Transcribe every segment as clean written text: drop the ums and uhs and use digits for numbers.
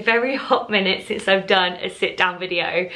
very hot minute since I've done a sit down video.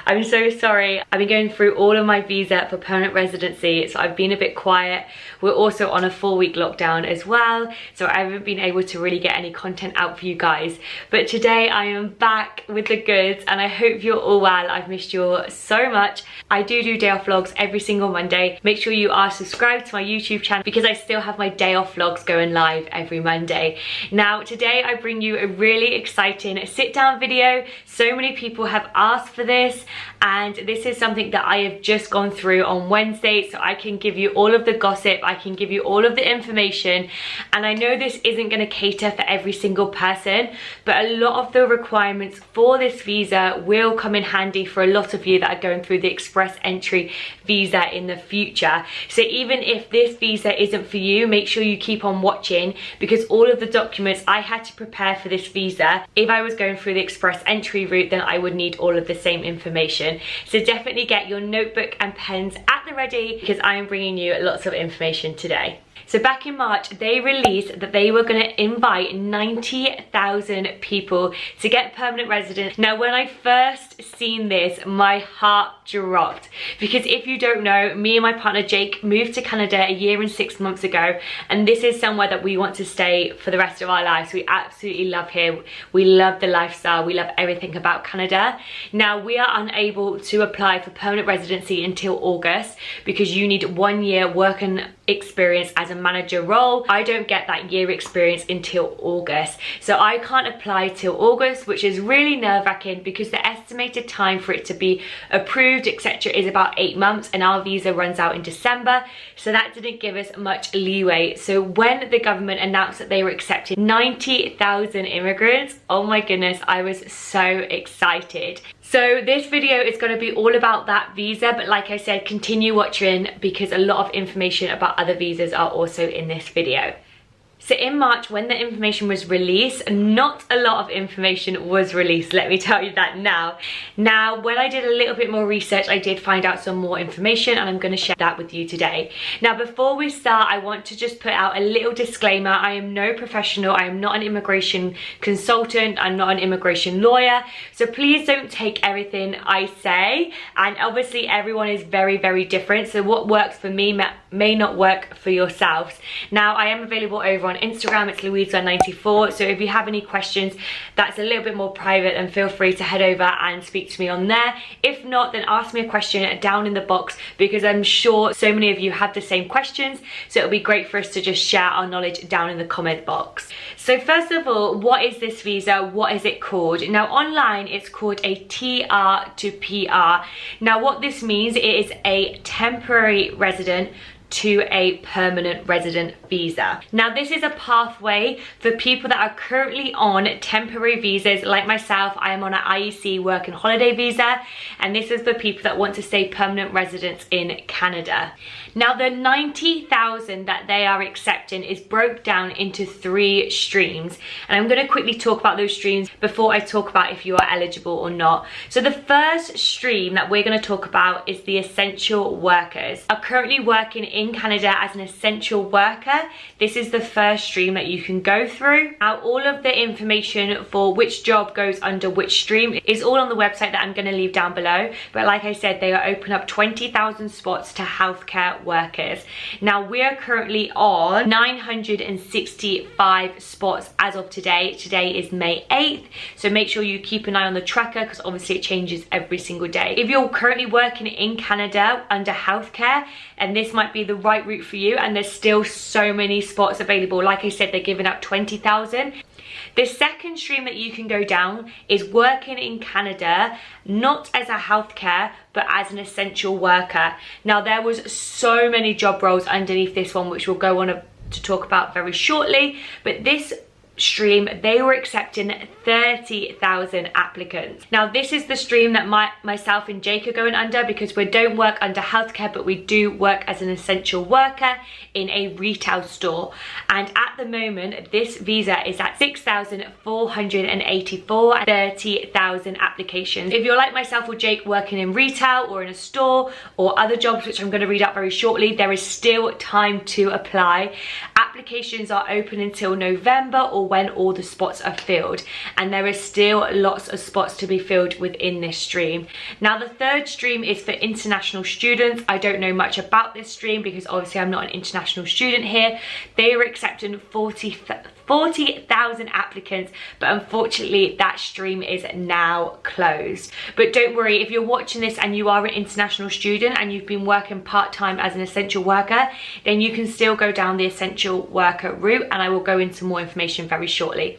I'm so sorry. I've been going through all of my visa for permanent residency, so I've been a bit quiet. We're also on a 4-week lockdown as well, so I haven't been able to really get any content out for you guys. But today I am back with the goods and I hope you're all well. I've missed you all so much. I do day off vlogs every single Monday. Make sure you are subscribed to my YouTube channel because I still have my day off vlogs going live every Monday. Now today I bring you a really exciting sit down video. So many people have asked for this, and this is something that I have just gone through on Wednesday, so I can give you all of the gossip, I can give you all of the information. And I know this isn't going to cater for every single person, but a lot of the requirements for this visa will come in handy for a lot of you that are going through the express entry visa in the future. So even if this visa isn't for you, make sure you keep on watching, because all of the documents I had to prepare for this visa, if I was going through the express entry route, then I would need all of the same information. So definitely get your notebook and pens at the ready, because I am bringing you lots of information today. So back in March, they released that they were going to invite 90,000 people to get permanent residence. Now, when I first seen this, my heart dropped, because if you don't know, me and my partner Jake moved to Canada a year and 6 months ago, and this is somewhere that we want to stay for the rest of our lives. We absolutely love here. We love the lifestyle. We love everything about Canada. Now, we are unable to apply for permanent residency until August, because you need 1 year working experience as a manager role. I don't get that year experience until August, so I can't apply till August, which is really nerve-wracking because the estimated time for it to be approved, etc., is about 8 months, and our visa runs out in December, so that didn't give us much leeway. So when the government announced that they were accepting 90,000 immigrants, oh my goodness, I was so excited. So this video is going to be all about that visa, but like I said, continue watching because a lot of information about other visas are also in this video. So in March, when the information was released, not a lot of information was released, let me tell you that now. Now, when I did a little bit more research, I did find out some more information, and I'm going to share that with you today. Now, before we start, I want to just put out a little disclaimer. I am no professional. I am not an immigration consultant. I'm not an immigration lawyer. So please don't take everything I say. And obviously, everyone is very different. So what works for me may not work for yourselves. Now, I am available over on Instagram. It's Louise and I 94. So if you have any questions that's a little bit more private, then feel free to head over and speak to me on there. If not, then ask me a question down in the box, because I'm sure so many of you have the same questions, so it'll be great for us to just share our knowledge down in the comment box. So first of all, what is this visa? What is it called? Now online it's called a TR to PR. Now what this means, it is a temporary resident to a permanent resident visa. Now this is a pathway for people that are currently on temporary visas. Like myself, I am on an IEC work and holiday visa, and this is for people that want to stay permanent residents in Canada. Now the 90,000 that they are accepting is broke down into 3 streams, and I'm going to quickly talk about those streams before I talk about if you are eligible or not. So the first stream that we're going to talk about is the essential workers. Are currently working in Canada as an essential worker. This is the first stream that you can go through. Now all of the information for which job goes under which stream is all on the website that I'm going to leave down below, but like I said, they are open up 20,000 spots to healthcare workers. Now we are currently on 965 spots as of today. Today is May 8th, so make sure you keep an eye on the tracker, because obviously it changes every single day. If you're currently working in Canada under healthcare, and this might be the right route for you, and there's still so many spots available, like I said, they're giving out 20,000. The second stream that you can go down is working in Canada, not as a healthcare, but as an essential worker. Now there was so many job roles underneath this one, which we'll go on to talk about very shortly, but this stream, they were accepting 30,000 applicants. Now this is the stream that myself and Jake are going under, because we don't work under healthcare, but we do work as an essential worker in a retail store. And at the moment, this visa is at 6,484, 30,000 applications. If you're like myself or Jake working in retail or in a store or other jobs, which I'm going to read out very shortly, there is still time to apply. Applications are open until November or when all the spots are filled, and there is still lots of spots to be filled within this stream. Now the third stream is for international students. I don't know much about this stream because obviously I'm not an international student here. They are accepting 40,000 applicants, but unfortunately that stream is now closed. But don't worry, if you're watching this and you are an international student and you've been working part-time as an essential worker, then you can still go down the essential worker route, and I will go into more information very shortly.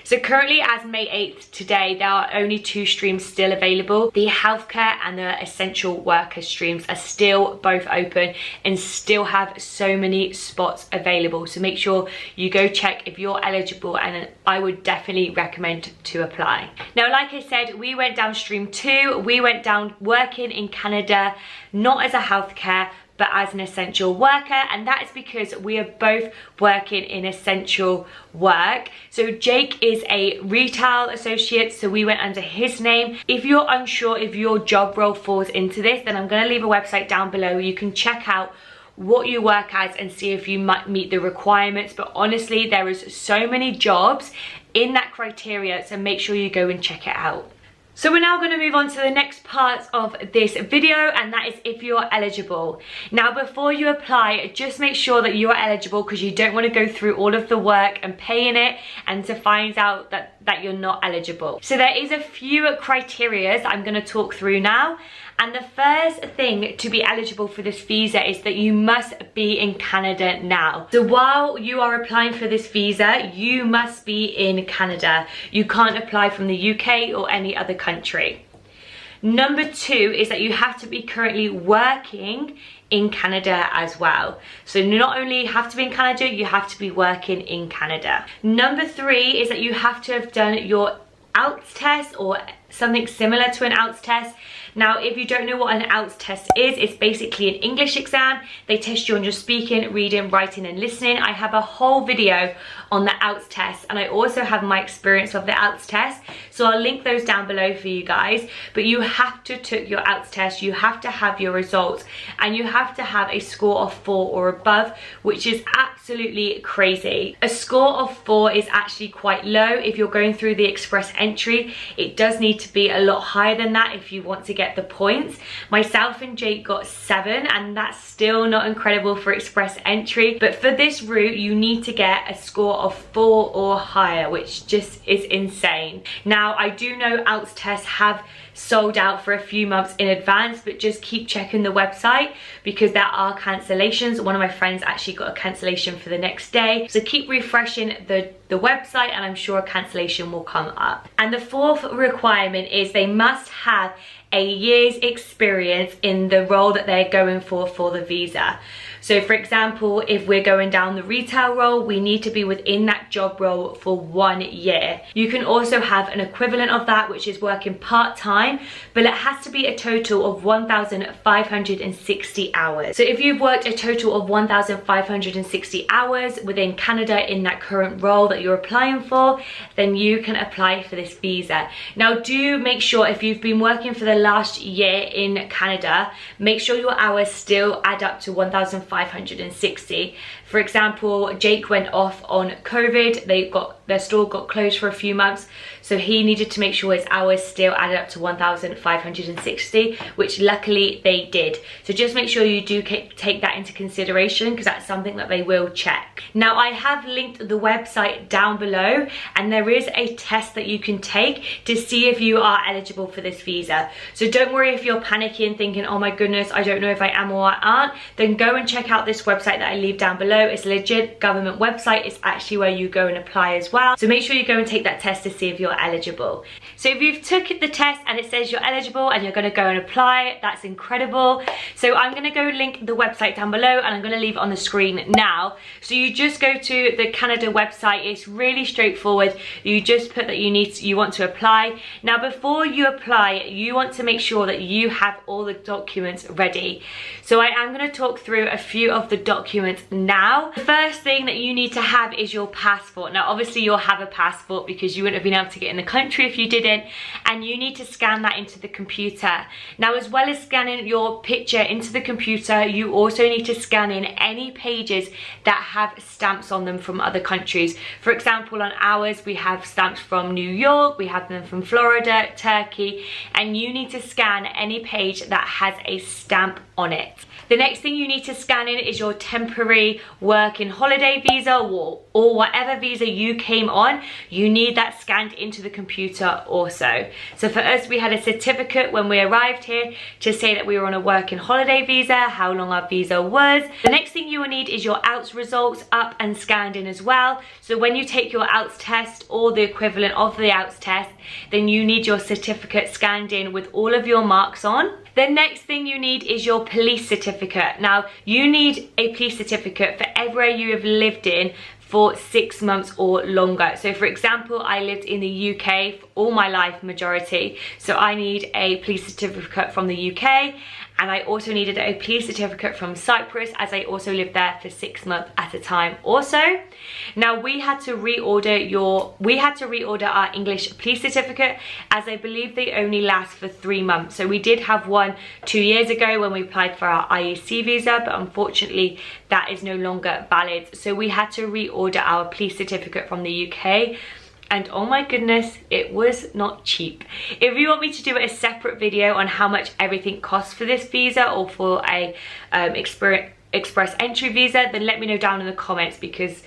So currently, as May 8th today, there are only 2 streams still available. The healthcare and the essential worker streams are still both open and still have so many spots available. So make sure you go check if you're eligible, and I would definitely recommend to apply. Now, like I said, we went down stream 2. We went down working in Canada, not as a healthcare, but as an essential worker, and that is because we are both working in essential work. So Jake is a retail associate, so we went under his name. If you're unsure if your job role falls into this, then I'm gonna leave a website down below. You can check out what you work as and see if you might meet the requirements. But honestly, there is so many jobs in that criteria, so make sure you go and check it out. So we're now going to move on to the next part of this video, and that is if you're eligible. Now before you apply, just make sure that you are eligible, because you don't want to go through all of the work and paying it and to find out that you're not eligible. So there is a few criteria that I'm going to talk through now. And the first thing to be eligible for this visa is that you must be in Canada now. So while you are applying for this visa, you must be in Canada. You can't apply from the UK or any other country. Number 2 is that you have to be currently working in Canada as well. So not only have to be in Canada, you have to be working in Canada. Number 3 is that you have to have done your IELTS test or something similar to an IELTS test. Now, if you don't know what an IELTS test is, it's basically an English exam. They test you on your speaking, reading, writing and listening. I have a whole video on the IELTS test, and I also have my experience of the IELTS test, so I'll link those down below for you guys. But you have to take your IELTS test, you have to have your results, and you have to have a score of 4 or above, which is absolutely crazy. A score of 4 is actually quite low. If you're going through the express entry, it does need to be a lot higher than that if you want to get the points. Myself and Jake got 7, and that's still not incredible for express entry, but for this route you need to get a score of 4 or higher, which just is insane. Now I do know IELTS tests have sold out for a few months in advance, but just keep checking the website because there are cancellations. One of my friends actually got a cancellation for the next day, so keep refreshing the website and I'm sure a cancellation will come up. And the 4th requirement is they must have a year's experience in the role that they're going for the visa. So for example, if we're going down the retail role, we need to be within that job role for 1 year. You can also have an equivalent of that, which is working part-time, but it has to be a total of 1,560 hours. So if you've worked a total of 1,560 hours within Canada in that current role that you're applying for, then you can apply for this visa. Now do make sure, if you've been working for the last year in Canada, make sure your hours still add up to 1,560. For example, Jake went off on COVID. Their store got closed for a few months, so he needed to make sure his hours still added up to 1,560, which luckily they did. So just make sure you do take that into consideration, because that's something that they will check. Now I have linked the website down below, and there is a test that you can take to see if you are eligible for this visa. So don't worry if you're panicking, thinking, oh my goodness, I don't know if I am or I aren't. Then go and check out this website that I leave down below. It's a legit government website. It's actually where you go and apply as well. So make sure you go and take that test to see if you're eligible. So if you've took the test and it says you're eligible and you're going to go and apply, that's incredible. So I'm going to go link the website down below, and I'm going to leave it on the screen now. So you just go to the Canada website. It's really straightforward. You just put that you want to apply. Now before you apply, you want to make sure that you have all the documents ready. So I am going to talk through a few of the documents now. The first thing that you need to have is your passport. Now obviously you'll have a passport because you wouldn't have been able to get in the country if you didn't, and you need to scan scan that into the computer. Now, as well as scanning your picture into the computer, you also need to scan in any pages that have stamps on them from other countries. For example, on ours, we have stamps from New York, we have them from Florida, Turkey, and you need to scan any page that has a stamp on it. The next thing you need to scan in is your temporary work and holiday visa, or whatever visa you came on. You need that scanned into the computer also. So for us, we had a certificate when we arrived here to say that we were on a work and holiday visa, how long our visa was. The next thing you will need is your IELTS results up and scanned in as well. So when you take your IELTS test or the equivalent of the IELTS test, then you need your certificate scanned in with all of your marks on. The next thing you need is your police certificate. Now, you need a police certificate for everywhere you have lived in for 6 months or longer. So for example, I lived in the UK for all my life, majority. So I need a police certificate from the UK, and I also needed a police certificate from Cyprus, as I also lived there for 6 months at a time also. Now, we had to reorder our English police certificate, as I believe they only last for 3 months. So we did have one 2 years ago when we applied for our IEC visa, but unfortunately that is no longer valid. So we had to reorder our police certificate from the UK. And oh my goodness, it was not cheap. If you want me to do a separate video on how much everything costs for this visa or for a express entry visa, then let me know down in the comments, because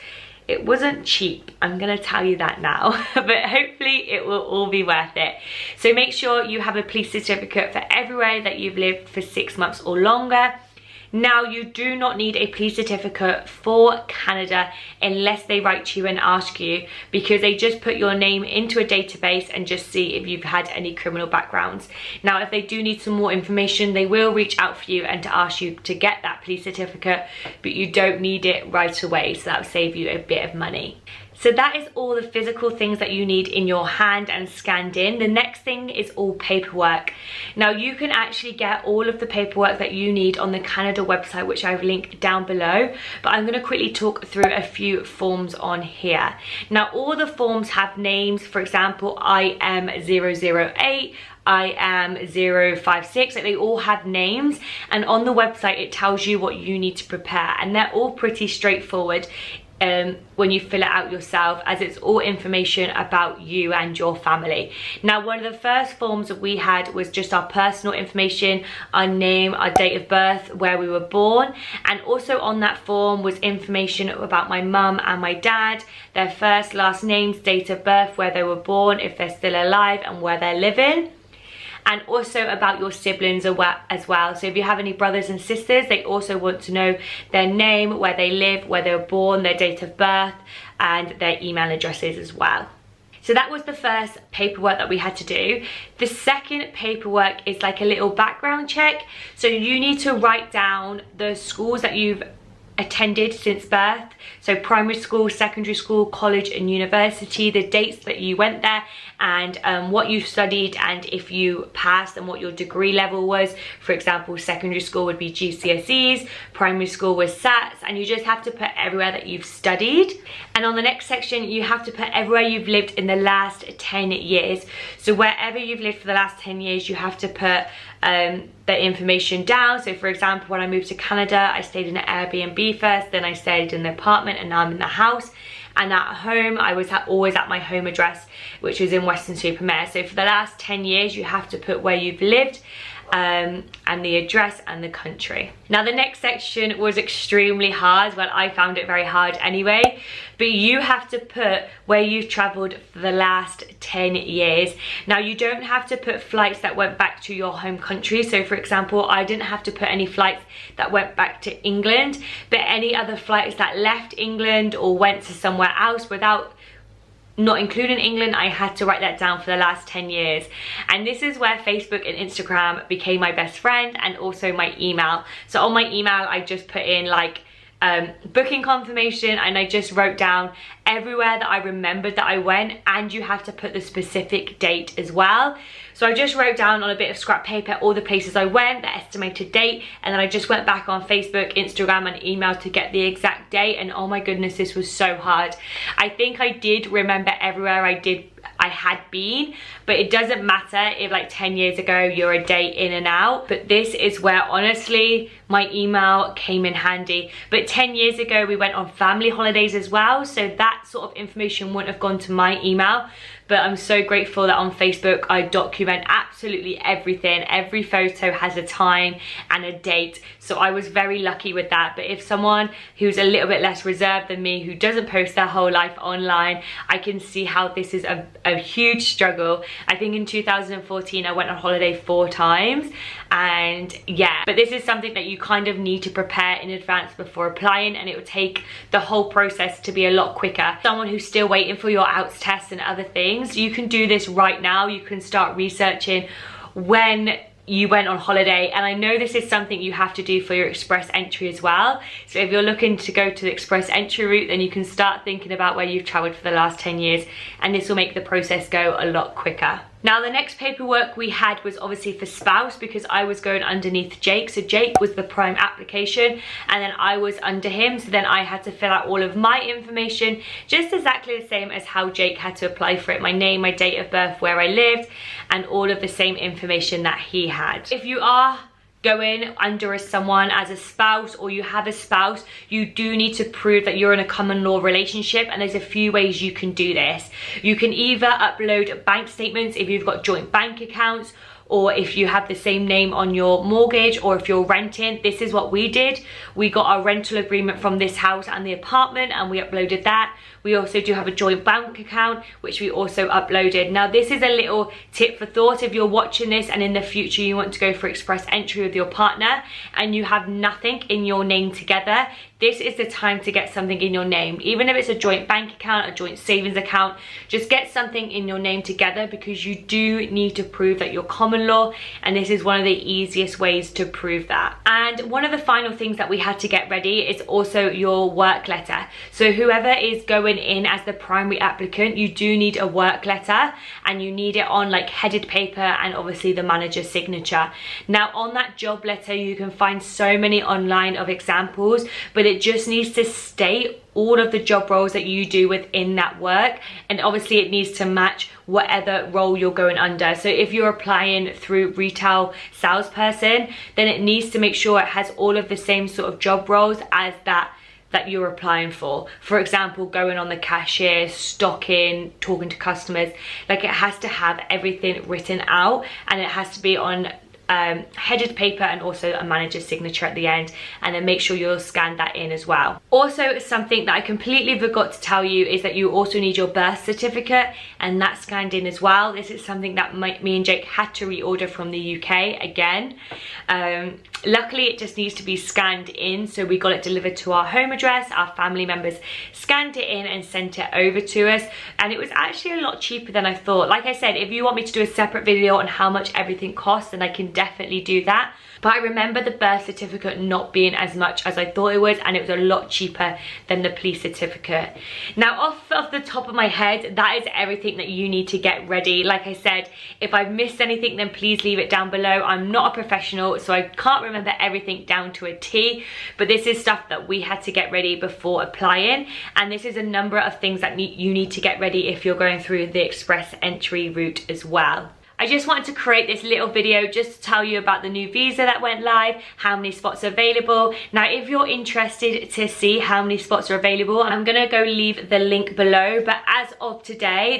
it wasn't cheap. I'm gonna tell you that now, but hopefully it will all be worth it. So make sure you have a police certificate for everywhere that you've lived for 6 months or longer. Now, you do not need a police certificate for Canada unless they write to you and ask you, because they just put your name into a database and just see if you've had any criminal backgrounds. Now, if they do need some more information, they will reach out for you and to ask you to get that police certificate, but you don't need it right away, so that will save you a bit of money. So that is all the physical things that you need in your hand and scanned in. The next thing is all paperwork. Now, you can actually get all of the paperwork that you need on the Canada website, which I've linked down below, but I'm going to quickly talk through a few forms on here. Now, all the forms have names. For example, I am 008, I am 056, like they all have names, and on the website it tells you what you need to prepare, and they're all pretty straightforward when you fill it out yourself, as it's all information about you and your family. Now, one of the first forms that we had was just our personal information, our name, our date of birth, where we were born, and also on that form was information about my mum and my dad, their first, last names, date of birth, where they were born, if they're still alive, and where they're living. And also about your siblings as well. So if you have any brothers and sisters, they also want to know their name, where they live, where they were born, their date of birth, and their email addresses as well. So that was the first paperwork that we had to do. The second paperwork is like a little background check. So you need to write down the schools that you've attended since birth, so primary school, secondary school, college and university, the dates that you went there, and what you studied, and if you passed, and what your degree level was. For example, secondary school would be GCSEs, primary school was SATs, and you just have to put everywhere that you've studied. And on the next section, you have to put everywhere you've lived in the last 10 years. So wherever you've lived for the last 10 years, you have to put the information down. So for example, when I moved to Canada, I stayed in an Airbnb first, then I stayed in the apartment, and now I'm in the house. And at home, I was always at my home address, which was in Weston-Super-Mare. So for the last 10 years, you have to put where you've lived, and the address and the country. Now, the next section was extremely hard. Well, I found it very hard anyway, but you have to put where you've traveled for the last 10 years. Now, you don't have to put flights that went back to your home country. So for example, I didn't have to put any flights that went back to England, but any other flights that left England or went to somewhere else without not including England, I had to write that down for the last 10 years. And this is where Facebook and Instagram became my best friend, and also my email. So on my email, I just put in like booking confirmation, and I just wrote down everywhere that I remembered that I went, and you have to put the specific date as well. So I just wrote down on a bit of scrap paper all the places I went, the estimated date, and then I just went back on Facebook, Instagram and email to get the exact date. And oh my goodness, this was so hard. I think I did remember everywhere I I had been. But it doesn't matter if like 10 years ago you're a day in and out, but this is where honestly my email came in handy. But 10 years ago we went on family holidays as well, so that sort of information wouldn't have gone to my email. But I'm so grateful that on Facebook I document absolutely everything. Every photo has a time and a date, so I was very lucky with that. But if someone who's a little bit less reserved than me, who doesn't post their whole life online, I can see how this is a huge struggle. I think in 2014 I went on holiday 4 times, and yeah, but this is something that you kind of need to prepare in advance before applying, and it would take the whole process to be a lot quicker. Someone who's still waiting for your outs test and other things, you can do this right now. You can start researching when you went on holiday, and I know this is something you have to do for your express entry as well. So if you're looking to go to the express entry route, then you can start thinking about where you've traveled for the last 10 years, and this will make the process go a lot quicker. Now the next paperwork we had was obviously for spouse, because I was going underneath Jake. So Jake was the prime application and then I was under him, so then I had to fill out all of my information just exactly the same as how Jake had to apply for it. My name, my date of birth, where I lived, and all of the same information that he had. If you are going under someone as a spouse, or you have a spouse, you do need to prove that you're in a common law relationship, and there's a few ways you can do this. You can either upload bank statements if you've got joint bank accounts, or if you have the same name on your mortgage, or if you're renting. This is what we did. We got our rental agreement from this house and the apartment, and we uploaded that. We also do have a joint bank account, which we also uploaded. Now this is a little tip for thought. If you're watching this and in the future you want to go for express entry with your partner and you have nothing in your name together, this is the time to get something in your name. Even if it's a joint bank account, a joint savings account, just get something in your name together, because you do need to prove that you're common law, and this is one of the easiest ways to prove that. And one of the final things that we had to get ready is also your work letter. So whoever is going in as the primary applicant, you do need a work letter, and you need it on like headed paper and obviously the manager's signature. Now on that job letter you can find so many online of examples, but it just needs to state all of the job roles that you do within that work, and obviously it needs to match whatever role you're going under. So if you're applying through retail salesperson, then it needs to make sure it has all of the same sort of job roles as that you're applying for. For example, going on the cashier, stocking, talking to customers, like it has to have everything written out, and it has to be on headed paper and also a manager's signature at the end, and then make sure you'll scan that in as well. Also, something that I completely forgot to tell you is that you also need your birth certificate, and that's scanned in as well. This is something that me and Jake had to reorder from the UK again. Luckily it just needs to be scanned in, so we got it delivered to our home address. Our family members scanned it in and sent it over to us, and it was actually a lot cheaper than I thought. Like I said, if you want me to do a separate video on how much everything costs, then I can definitely do that. But I remember the birth certificate not being as much as I thought it was, and it was a lot cheaper than the police certificate. Now off the top of my head, that is everything that you need to get ready. Like I said, if I've missed anything, then please leave it down below. I'm not a professional, so I can't remember everything down to a T, but this is stuff that we had to get ready before applying, and this is a number of things that you need to get ready if you're going through the express entry route as well. I just wanted to create this little video just to tell you about the new visa that went live, how many spots are available. Now if you're interested to see how many spots are available, I'm gonna go leave the link below, but as of today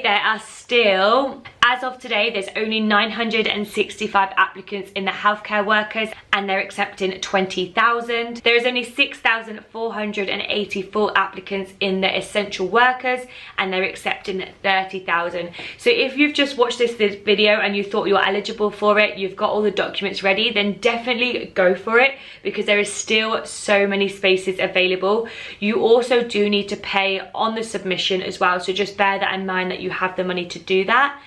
there's only 965 applicants in the healthcare workers, and they're accepting 20,000. There is only 6,484 applicants in the essential workers, and they're accepting 30,000. So if you've just watched this video and you thought you're eligible for it, you've got all the documents ready, then definitely go for it, because there is still so many spaces available. You also do need to pay on the submission as well, so just bear that in mind that you have the money to do that.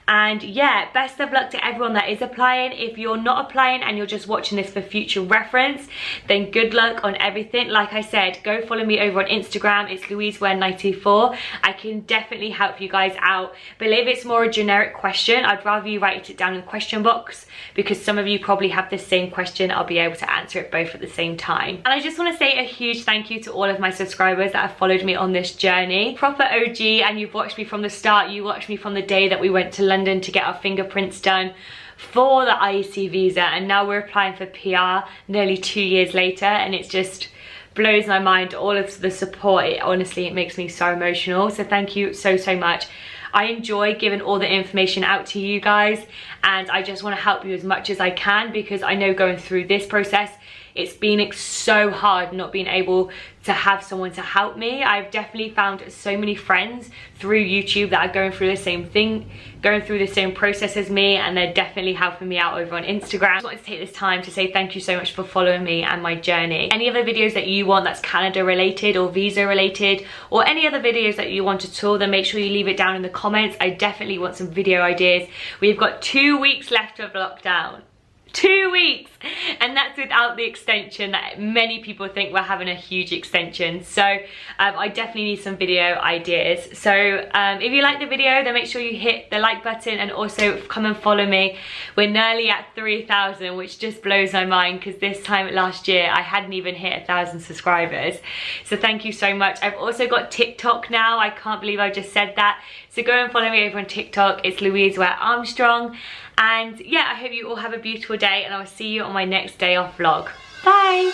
And yeah, best of luck to everyone that is applying. If you're not applying and you're just watching this for future reference, then good luck on everything. Like I said, go follow me over on Instagram. It's louisewear924. I can definitely help you guys out. But if it's more a generic question, I'd rather you write it down in the question box, because some of you probably have the same question. I'll be able to answer it both at the same time. And I just want to say a huge thank you to all of my subscribers that have followed me on this journey. Proper OG, and you've watched me from the start. You watched me from the day that we went to London to get our fingerprints done for the IEC visa, and now we're applying for PR nearly 2 years later, and it just blows my mind, all of the support. Honestly, it makes me so emotional. So thank you so much. I enjoy giving all the information out to you guys, and I just want to help you as much as I can, because I know going through this process, it's been so hard not being able to have someone to help me. I've definitely found so many friends through YouTube that are going through the same thing, going through the same process as me, and they're definitely helping me out over on Instagram. I just wanted to take this time to say thank you so much for following me and my journey. Any other videos that you want that's Canada related or visa related, or any other videos that you want at all, then make sure you leave it down in the comments. I definitely want some video ideas. We've got 2 weeks left of lockdown. 2 weeks, and that's without the extension that many people think we're having a huge extension. So I definitely need some video ideas. So if you like the video, then make sure you hit the like button, and also come and follow me. We're nearly at 3,000, which just blows my mind, because this time last year I hadn't even hit 1,000 subscribers. So thank you so much. I've also got TikTok now. I can't believe I just said that. So go and follow me over on TikTok. It's Louise Ware-Armstrong. And yeah, I hope you all have a beautiful day, and I'll see you on my next day off vlog. Bye!